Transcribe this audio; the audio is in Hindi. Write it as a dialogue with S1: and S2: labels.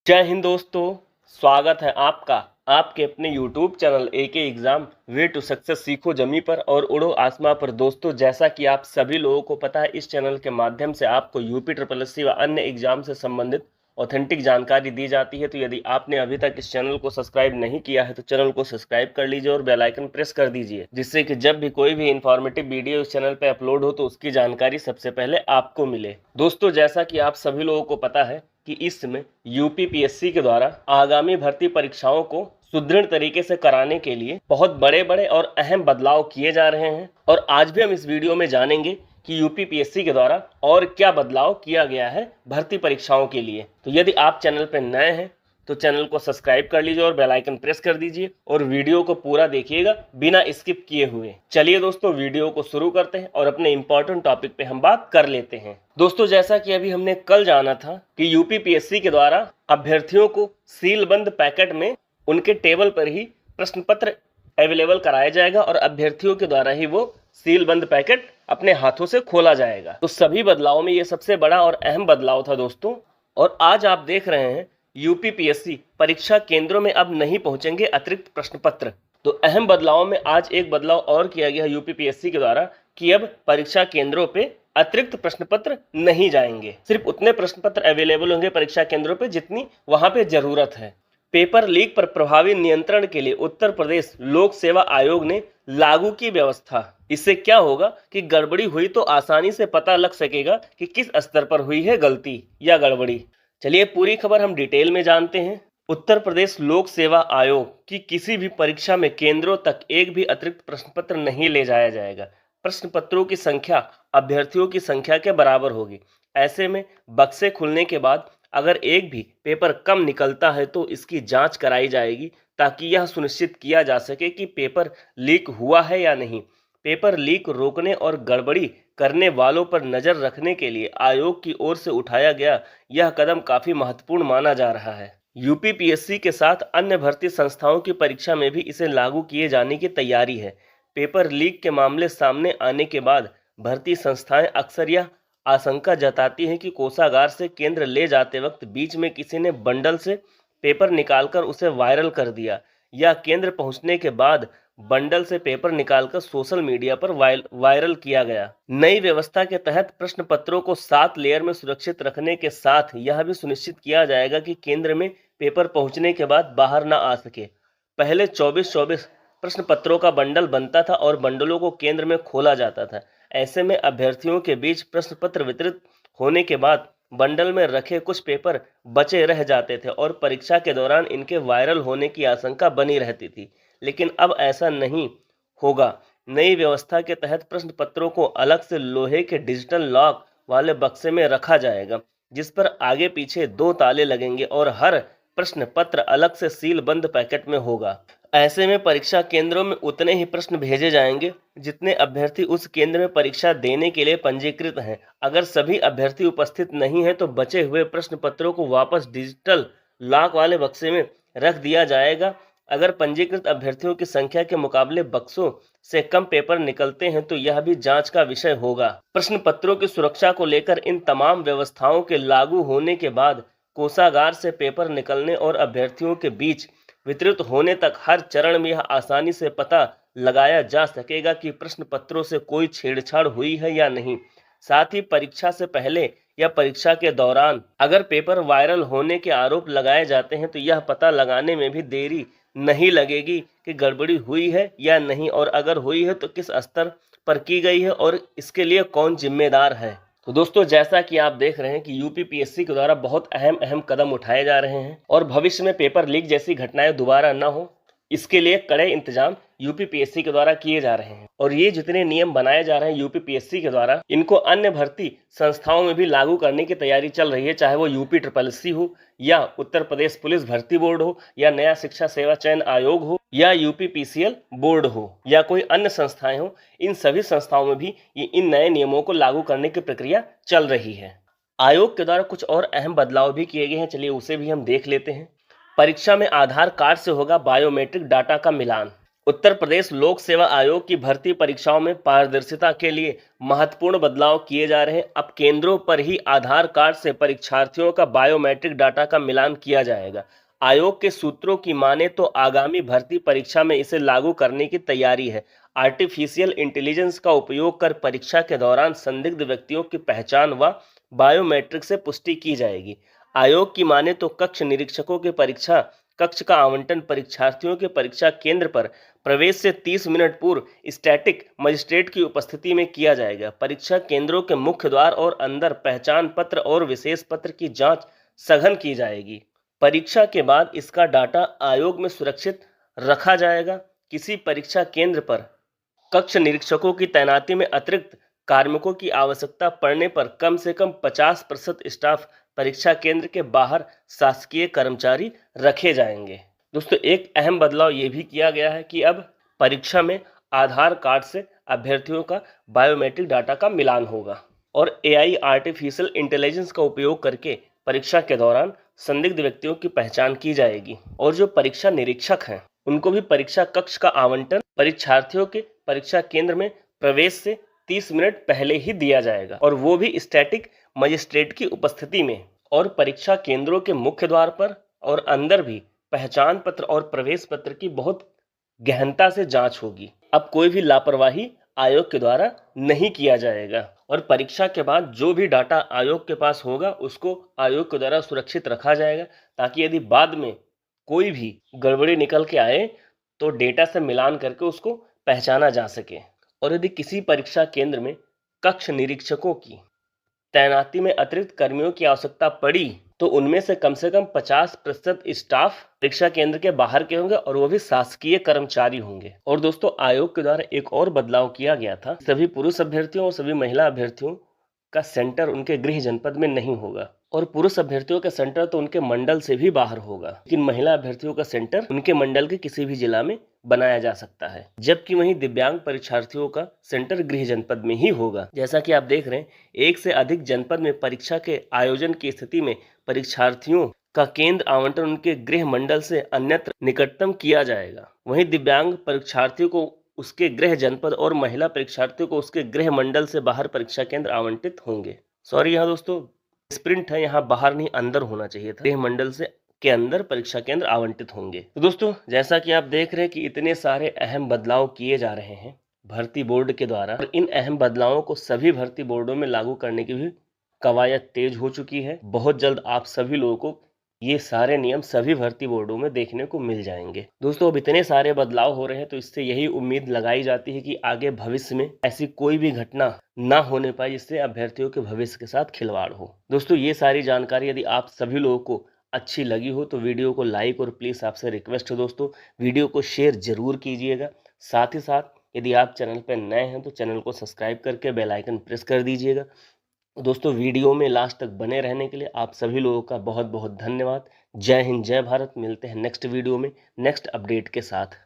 S1: जय हिंद दोस्तों, स्वागत है आपका आपके अपने YouTube channel AK exam way to success सीखो जमी पर और उड़ो आसमां पर। दोस्तों, जैसा कि आप सभी लोगों को पता है, इस चैनल के माध्यम से आपको यूपी ट्रिपल एससी व अन्य एग्जाम से संबंधित ऑथेंटिक जानकारी दी जाती है। तो यदि आपने अभी तक इस चैनल को सब्सक्राइब नहीं किया है तो चैनल को सब्सक्राइब कर लीजिए और बेल आइकन प्रेस कर दीजिए, जिससे कि जब भी कोई भी इंफॉर्मेटिव वीडियो इस चैनल पे अपलोड हो तो उसकी जानकारी सबसे पहले आपको मिले। दोस्तों, जैसा कि आप सभी लोगों को पता है कि इस समय यूपीपीएससी के द्वारा आगामी भर्ती परीक्षाओं को सुदृढ़ तरीके से कराने के लिए बहुत बड़े बड़े और अहम बदलाव किए जा रहे हैं। और आज भी हम इस वीडियो में जानेंगे कि यूपीपीएससी के द्वारा और क्या बदलाव किया गया है भर्ती परीक्षाओं के लिए। तो यदि आप चैनल पर नए हैं तो चैनल को सब्सक्राइब कर लीजिए और बेल आइकन प्रेस कर दीजिए और वीडियो को पूरा देखिएगा बिना स्किप किए हुए। चलिए दोस्तों, वीडियो को शुरू करते हैं और अपने इंपॉर्टेंट टॉपिक पे हम बात कर लेते हैं। दोस्तों, जैसा कि अभी हमने कल जाना था कि यूपीपीएससी के द्वारा अभ्यर्थियों को सीलबंद पैकेट में उनके टेबल पर ही प्रश्न पत्र अवेलेबल कराया जाएगा और अभ्यर्थियों के द्वारा ही वो सीलबंद पैकेट अपने हाथों से खोला जाएगा। तो सभी बदलावों में ये सबसे बड़ा और अहम बदलाव था दोस्तों। और आज आप देख रहे हैं यूपीपीएससी परीक्षा केंद्रों में अब नहीं पहुंचेंगे अतिरिक्त प्रश्न पत्र। तो अहम बदलावों में आज एक बदलाव और किया गया यूपीपीएससी के द्वारा कि अब परीक्षा केंद्रों पे अतिरिक्त प्रश्न पत्र नहीं जाएंगे। सिर्फ उतने प्रश्न पत्र अवेलेबल होंगे परीक्षा केंद्रों पे जितनी वहां पे जरूरत है। पेपर लीक पर प्रभावी नियंत्रण के लिए उत्तर प्रदेश लोक सेवा आयोग ने लागू की व्यवस्था। इससे क्या होगा कि गड़बड़ी हुई तो आसानी से पता लग सकेगा कि किस स्तर पर हुई है गलती या गड़बड़ी। चलिए पूरी खबर हम डिटेल में जानते हैं। उत्तर प्रदेश लोक सेवा आयोग की किसी भी परीक्षा में केंद्रों तक एक भी अतिरिक्त प्रश्न पत्र नहीं ले जाया जाएगा। प्रश्न पत्रों की संख्या अभ्यर्थियों की संख्या के बराबर होगी। ऐसे में बक्से खुलने के बाद अगर एक भी पेपर कम निकलता है तो इसकी जांच कराई जाएगी ताकि यह सुनिश्चित किया जा सके कि पेपर लीक हुआ है या नहीं। पेपर लीक रोकने और गड़बड़ी करने वालों पर नजर रखने के लिए आयोग की ओर से उठाया गया यह कदम काफी महत्वपूर्ण माना जा रहा है। यूपीपीएससी के साथ अन्य भर्ती संस्थाओं की परीक्षा में भी इसे लागू किए जाने की तैयारी है। पेपर लीक के मामले सामने आने के बाद भर्ती संस्थाएं अक्सर यह आशंका जताती हैं कि कोषागार से केंद्र ले जाते वक्त बीच में किसी ने बंडल से पेपर निकालकर उसे वायरल कर दिया या केंद्र पहुंचने के बाद बंडल से पेपर निकालकर सोशल मीडिया पर वायरल किया गया। नई व्यवस्था के तहत प्रश्न पत्रों को 7 लेयर में सुरक्षित रखने के साथ यह भी सुनिश्चित किया जाएगा कि केंद्र में पेपर पहुंचने के बाद बाहर न आ सके। पहले 24-24 प्रश्न पत्रों का बंडल बनता था और बंडलों को केंद्र में खोला जाता था। ऐसे में अभ्यर्थियों के बीच प्रश्न पत्र वितरित होने के बाद बंडल में रखे कुछ पेपर बचे रह जाते थे और परीक्षा के दौरान इनके वायरल होने की आशंका बनी रहती थी। लेकिन अब ऐसा नहीं होगा। नई व्यवस्था के तहत प्रश्न पत्रों को अलग से लोहे के डिजिटल लॉक वाले बक्से में रखा जाएगा, जिस पर आगे पीछे 2 ताले लगेंगे और हर प्रश्न पत्र अलग से सील बंद पैकेट में होगा। ऐसे में परीक्षा केंद्रों में उतने ही प्रश्न भेजे जाएंगे जितने अभ्यर्थी उस केंद्र में परीक्षा देने के लिए पंजीकृत हैं। अगर सभी अभ्यर्थी उपस्थित नहीं हैं तो बचे हुए प्रश्न पत्रों को वापस डिजिटल लॉक वाले बक्से में रख दिया जाएगा। अगर पंजीकृत अभ्यर्थियों की संख्या के मुकाबले बक्सों से कम पेपर निकलते हैं तो यह भी जांच का विषय होगा। प्रश्न पत्रों की सुरक्षा को लेकर इन तमाम व्यवस्थाओं के लागू होने के बाद कोषागार से पेपर निकलने और अभ्यर्थियों के बीच वितरित होने तक हर चरण में यह आसानी से पता लगाया जा सकेगा कि प्रश्न पत्रों से कोई छेड़छाड़ हुई है या नहीं। साथ ही परीक्षा से पहले या परीक्षा के दौरान अगर पेपर वायरल होने के आरोप लगाए जाते हैं तो यह पता लगाने में भी देरी नहीं लगेगी कि गड़बड़ी हुई है या नहीं, और अगर हुई है तो किस स्तर पर की गई है और इसके लिए कौन जिम्मेदार है। तो दोस्तों, जैसा कि आप देख रहे हैं कि यूपीपीएससी के द्वारा बहुत अहम कदम उठाए जा रहे हैं और भविष्य में पेपर लीक जैसी घटनाएं दोबारा न हो, इसके लिए कड़े इंतजाम यूपीपीएससी के द्वारा किए जा रहे हैं। और ये जितने नियम बनाए जा रहे हैं यूपीपीएससी के द्वारा, इनको अन्य भर्ती संस्थाओं में भी लागू करने की तैयारी चल रही है, चाहे वो यूपी ट्रिपल एससी हो या उत्तर प्रदेश पुलिस भर्ती बोर्ड हो या नया शिक्षा सेवा चयन आयोग हो या यूपीपीसीएल बोर्ड हो या कोई अन्य संस्थाएं हो। इन सभी संस्थाओं में भी इन नए नियमों को लागू करने की प्रक्रिया चल रही है। आयोग के द्वारा कुछ और अहम बदलाव भी किए गए हैं, चलिए उसे भी हम देख लेते हैं। परीक्षा में आधार कार्ड से होगा बायोमेट्रिक डाटा का मिलान। उत्तर प्रदेश लोक सेवा आयोग की भर्ती परीक्षाओं में पारदर्शिता के लिए महत्वपूर्ण बदलाव किए जा रहे हैं। अब केंद्रों पर ही आधार कार्ड से परीक्षार्थियों का बायोमेट्रिक डाटा का मिलान किया जाएगा। आयोग के सूत्रों की माने तो आगामी भर्ती परीक्षा में इसे लागू करने की तैयारी है। आर्टिफिशियल इंटेलिजेंस का उपयोग कर परीक्षा के दौरान संदिग्ध व्यक्तियों की पहचान व बायोमेट्रिक से पुष्टि की जाएगी। आयोग की माने तो कक्ष निरीक्षकों के परीक्षा कक्ष का आवंटन परीक्षार्थियों के परीक्षा केंद्र पर प्रवेश से 30 मिनट पूर्व स्टैटिक मजिस्ट्रेट की उपस्थिति में किया जाएगा। परीक्षा केंद्रों के मुख्य द्वार और अंदर पहचान पत्र और विशेष पत्र की जांच सघन की जाएगी। परीक्षा के बाद इसका डाटा आयोग में सुरक्षित रखा जाएगा। किसी परीक्षा केंद्र पर कक्ष निरीक्षकों की तैनाती में अतिरिक्त कार्मिकों की आवश्यकता पड़ने पर कम से कम 50% स्टाफ परीक्षा केंद्र के बाहर शासकीय कर्मचारी रखे जाएंगे। दोस्तों, एक अहम बदलाव ये भी किया गया है कि अब परीक्षा में आधार कार्ड से अभ्यर्थियों का बायोमेट्रिक डाटा का मिलान होगा और एआई आर्टिफिशियल इंटेलिजेंस का उपयोग करके परीक्षा के दौरान संदिग्ध व्यक्तियों की पहचान की जाएगी। और जो परीक्षा निरीक्षक हैं उनको भी परीक्षा कक्ष का आवंटन परीक्षार्थियों के परीक्षा केंद्र में प्रवेश से 30 मिनट पहले ही दिया जाएगा और वो भी स्टैटिक मजिस्ट्रेट की उपस्थिति में। और परीक्षा केंद्रों के मुख्य द्वार पर और अंदर भी पहचान पत्र और प्रवेश पत्र की बहुत गहनता से जांच होगी। अब कोई भी लापरवाही आयोग के द्वारा नहीं किया जाएगा और परीक्षा के बाद जो भी डाटा आयोग के पास होगा उसको आयोग के द्वारा सुरक्षित रखा जाएगा, ताकि यदि बाद में कोई भी गड़बड़ी निकल के आए तो डेटा से मिलान करके उसको पहचाना जा सके। और यदि किसी परीक्षा केंद्र में कक्ष निरीक्षकों की तैनाती में अतिरिक्त कर्मियों की आवश्यकता पड़ी तो उनमें से कम 50% स्टाफ परीक्षा केंद्र के बाहर के होंगे और वो भी शासकीय कर्मचारी होंगे। और दोस्तों, आयोग के द्वारा एक और बदलाव किया गया था। सभी पुरुष अभ्यर्थियों और सभी महिला अभ्यर्थियों का सेंटर उनके गृह जनपद में नहीं होगा और पुरुष अभ्यर्थियों का सेंटर तो उनके मंडल से भी बाहर होगा, लेकिन महिला अभ्यर्थियों का सेंटर उनके मंडल के किसी भी जिला में बनाया जा सकता है। जबकि वहीं दिव्यांग परीक्षार्थियों का सेंटर गृह जनपद में ही होगा। जैसा कि आप देख रहे हैं, एक से अधिक जनपद में परीक्षा के आयोजन की स्थिति में परीक्षार्थियों का केंद्र आवंटन उनके गृह मंडल से अन्यत्र निकटतम किया जाएगा। वहीं दिव्यांग परीक्षार्थियों को उसके गृह जनपद और महिला परीक्षार्थियों को उसके गृह मंडल से बाहर परीक्षा केंद्र आवंटित होंगे। सॉरी, यहाँ दोस्तों स्प्रिंट है, यहाँ बाहर नहीं अंदर होना चाहिए था। गृह मंडल से के अंदर परीक्षा केंद्र आवंटित होंगे। तो दोस्तों, जैसा कि आप देख रहे हैं कि इतने सारे अहम बदलाव किए जा रहे हैं भर्ती बोर्ड के द्वारा, और इन अहम बदलावों को सभी भर्ती बोर्डों में लागू करने की भी कवायद तेज हो चुकी है। बहुत जल्द आप सभी लोगों को ये सारे नियम सभी भर्ती बोर्डों में देखने को मिल जाएंगे। दोस्तों, अब इतने सारे बदलाव हो रहे हैं तो इससे यही उम्मीद लगाई जाती है कि आगे भविष्य में ऐसी कोई भी घटना ना होने पाए जिससे अभ्यर्थियों के भविष्य के साथ खिलवाड़ हो। दोस्तों, ये सारी जानकारी यदि आप सभी लोगों को अच्छी लगी हो तो वीडियो को लाइक और प्लीज़ आपसे रिक्वेस्ट है दोस्तों, वीडियो को शेयर जरूर कीजिएगा। साथ ही साथ यदि आप चैनल पर नए हैं तो चैनल को सब्सक्राइब करके बेल आइकन प्रेस कर दीजिएगा। दोस्तों, वीडियो में लास्ट तक बने रहने के लिए आप सभी लोगों का बहुत बहुत धन्यवाद। जय हिंद, जय भारत। मिलते हैं नेक्स्ट वीडियो में नेक्स्ट अपडेट के साथ।